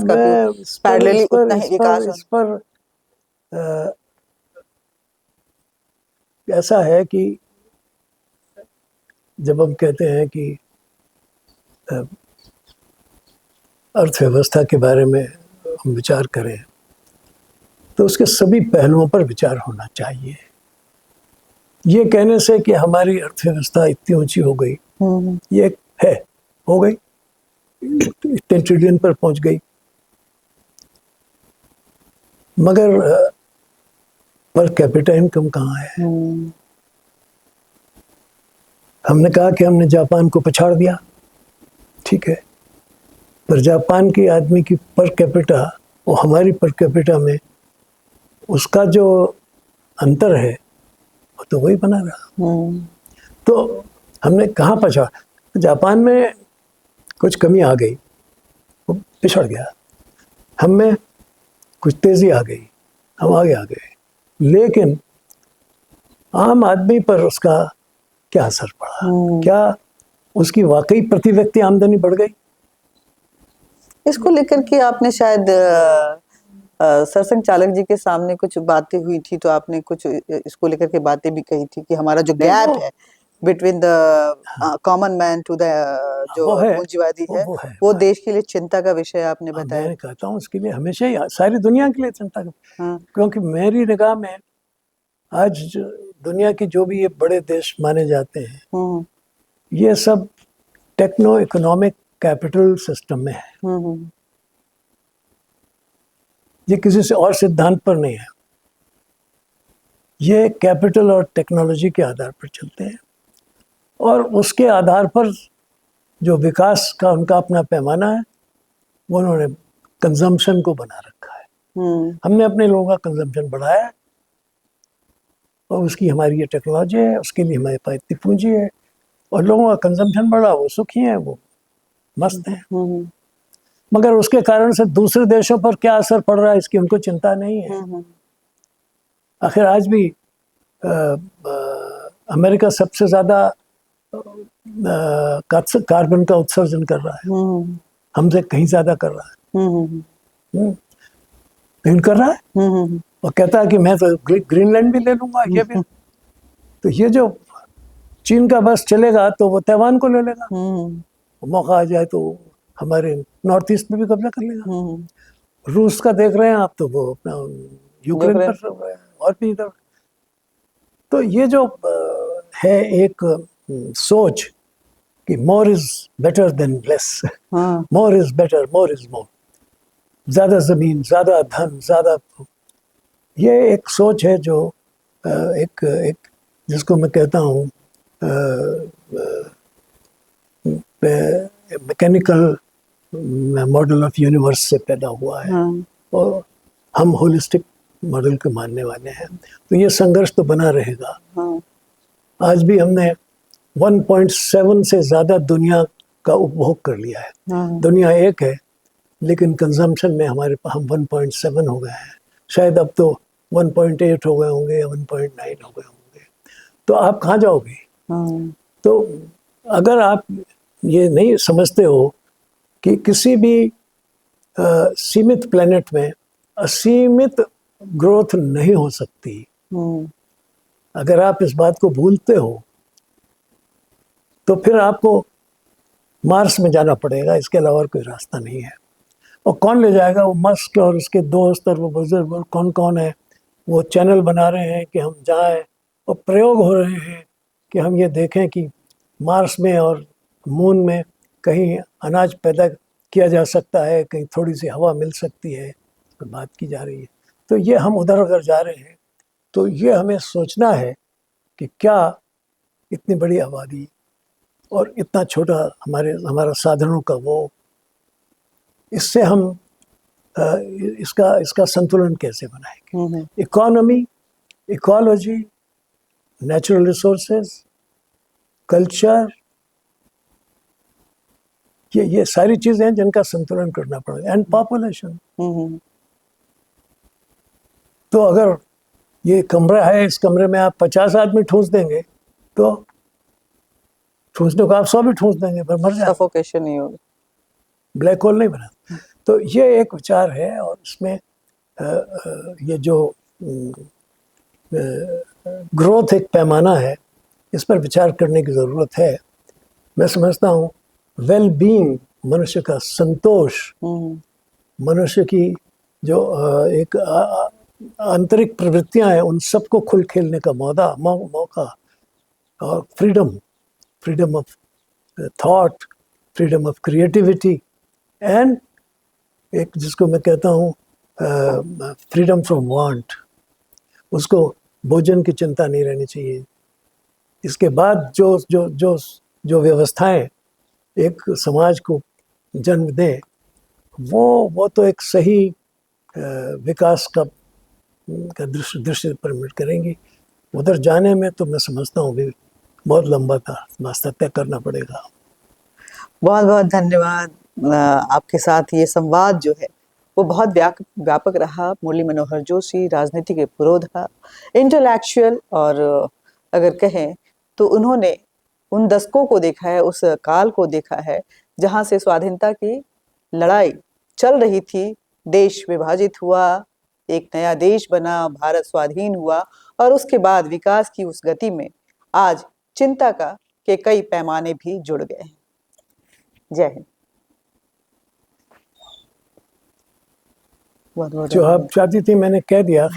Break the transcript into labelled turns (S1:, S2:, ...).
S1: का
S2: मैं
S1: पैरेलली उतना ही विकास
S2: इस पर ऐसा है कि जब हम कहते हैं कि अर्थव्यवस्था के बारे में हम विचार करें तो उसके सभी पहलुओं पर विचार होना चाहिए। ये कहने से कि हमारी अर्थव्यवस्था इतनी ऊंची हो गई, ये है, हो गई, इतने ट्रिलियन पर पहुंच गई, मगर पर कैपिटा इनकम कहाँ है? हमने कहा कि हमने जापान को पछाड़ दिया, ठीक है, पर जापान की आदमी की पर कैपिटा और हमारी पर कैपिटा में उसका जो अंतर है वो तो वही बना रहा। तो हमने कहाँ पछाड़ा? जापान में कुछ कमी आ गई, वो पिछड़ गया, हम में कुछ तेजी आ गई, हम आगे आ गए, लेकिन आम आदमी पर उसका क्या असर पड़ा? क्या उसकी वाकई प्रति व्यक्ति आमदनी बढ़ गई?
S1: इसको लेकर के आपने शायद सरसंघ चालक जी के सामने कुछ बातें हुई थी, तो आपने कुछ इसको लेकर के बातें भी कही थी कि हमारा जो गैप है between the common man to the जो पूंजीवादी है वो देश के लिए चिंता का विषय आपने बताया।
S2: मैं कहता हूँ उसके लिए हमेशा ही, सारी दुनिया के लिए चिंता का, क्योंकि मेरी निगाह में आज दुनिया की जो भी ये बड़े देश माने जाते हैं ये सब टेक्नो इकोनॉमिक कैपिटल सिस्टम में है। ये किसी से और सिद्धांत पर नहीं है, ये कैपिटल और टेक्नोलॉजी के आधार पर चलते हैं और उसके आधार पर जो विकास का उनका अपना पैमाना है वो उन्होंने कंजम्पशन को बना रखा है। हमने अपने लोगों का कंजम्पशन बढ़ाया है और उसकी हमारी ये टेक्नोलॉजी है, उसके लिए हमारे पास इतनी पूंजी है और लोगों का कंजम्पशन बढ़ा, वो सुखी हैं, वो मस्त हैं। मगर उसके कारण से दूसरे देशों पर क्या असर पड़ रहा है इसकी उनको चिंता नहीं है। आखिर आज भी अमेरिका सबसे ज्यादा कार्बन का उत्सर्जन कर रहा है, हमसे कहीं ज्यादा कर रहा है, कहीं कर रहा है और कहता है कि मैं तो ग्रीनलैंड भी ले लूंगा, ये भी। तो ये जो चीन का बस चलेगा तो वो ताइवान को ले लेगा, मौका आ जाए तो हमारे नॉर्थ ईस्ट में भी कब्जा कर लेगा। रूस का देख रहे हैं आप, तो वो अपना यूक्रेन पर और भी इधर। तो ये जो है एक सोच कि more is better than less, more is better, more is more, ज्यादा जमीन, ज्यादा धन, ज्यादा, ये एक सोच है जो एक जिसको मैं कहता हूँ मैकेनिकल मॉडल ऑफ यूनिवर्स से पैदा हुआ है और हम होलिस्टिक मॉडल को मानने वाले हैं। तो ये संघर्ष तो बना रहेगा। आज भी हमने 1.7 से ज़्यादा दुनिया का उपभोग कर लिया है। दुनिया एक है लेकिन कंजम्पशन में हम 1.7 हो गए हैं, शायद अब तो 1.8 हो गए होंगे या 1.9 हो गए होंगे। तो आप कहाँ जाओगे? तो अगर आप ये नहीं समझते हो कि किसी भी सीमित प्लेनेट में असीमित ग्रोथ नहीं हो सकती, अगर आप इस बात को भूलते हो तो फिर आपको मार्स में जाना पड़ेगा, इसके अलावा कोई रास्ता नहीं है। और कौन ले जाएगा? वो मस्क और उसके दोस्त और वो बुजुर्ग और कौन कौन है, वो चैनल बना रहे हैं कि हम जाएं और प्रयोग हो रहे हैं कि हम ये देखें कि मार्स में और मून में कहीं अनाज पैदा किया जा सकता है, कहीं थोड़ी सी हवा मिल सकती है, तो बात की जा रही है। तो ये हम उधर उधर जा रहे हैं। तो ये हमें सोचना है कि क्या इतनी बड़ी आबादी और इतना छोटा हमारा साधनों का वो, इससे हम इसका संतुलन कैसे बनाएंगे? Economy, ecology, natural resources, culture, ये सारी चीजें हैं जिनका संतुलन करना पड़ेगा, एंड पॉपुलेशन। तो अगर ये कमरा है, इस कमरे में आप 50 आदमी ठूंस देंगे तो ठूंसने को आप 100 भी ठूंस देंगे पर मर जाए,
S1: सफोकेशन नहीं होगी,
S2: ब्लैक होल नहीं बना। तो ये एक विचार है, और इसमें ये जो ग्रोथ एक पैमाना है, इस पर विचार करने की ज़रूरत है। मैं समझता हूँ वेल बीइंग, मनुष्य का संतोष, मनुष्य की जो एक आंतरिक प्रवृत्तियां हैं, उन सबको खुल खेलने का मौका, और freedom of thought, freedom of creativity, and एक जिसको मैं कहता हूँ फ्रीडम फ्रॉम वांट, उसको भोजन की चिंता नहीं रहनी चाहिए। इसके बाद जो जो जो जो व्यवस्थाएं एक समाज को जन्म दें, वो तो एक सही विकास का दृश्य परमिट करेंगी। उधर जाने में तो मैं समझता हूँ भी बहुत लंबा रास्ता तय करना पड़ेगा।
S1: बहुत बहुत धन्यवाद। आपके साथ ये संवाद जो है वो बहुत व्यापक रहा। मुरली मनोहर जोशी राजनीति के पुरोधा, इंटेलेक्चुअल, और अगर कहें तो उन्होंने उन दशकों को देखा है, उस काल को देखा है जहां से स्वाधीनता की लड़ाई चल रही थी, देश विभाजित हुआ, एक नया देश बना, भारत स्वाधीन हुआ, और उसके बाद विकास की उस गति में आज चिंता के कई पैमाने भी जुड़ गए हैं। जय हिंद।
S2: जो आप चाहती थी मैंने कह दिया।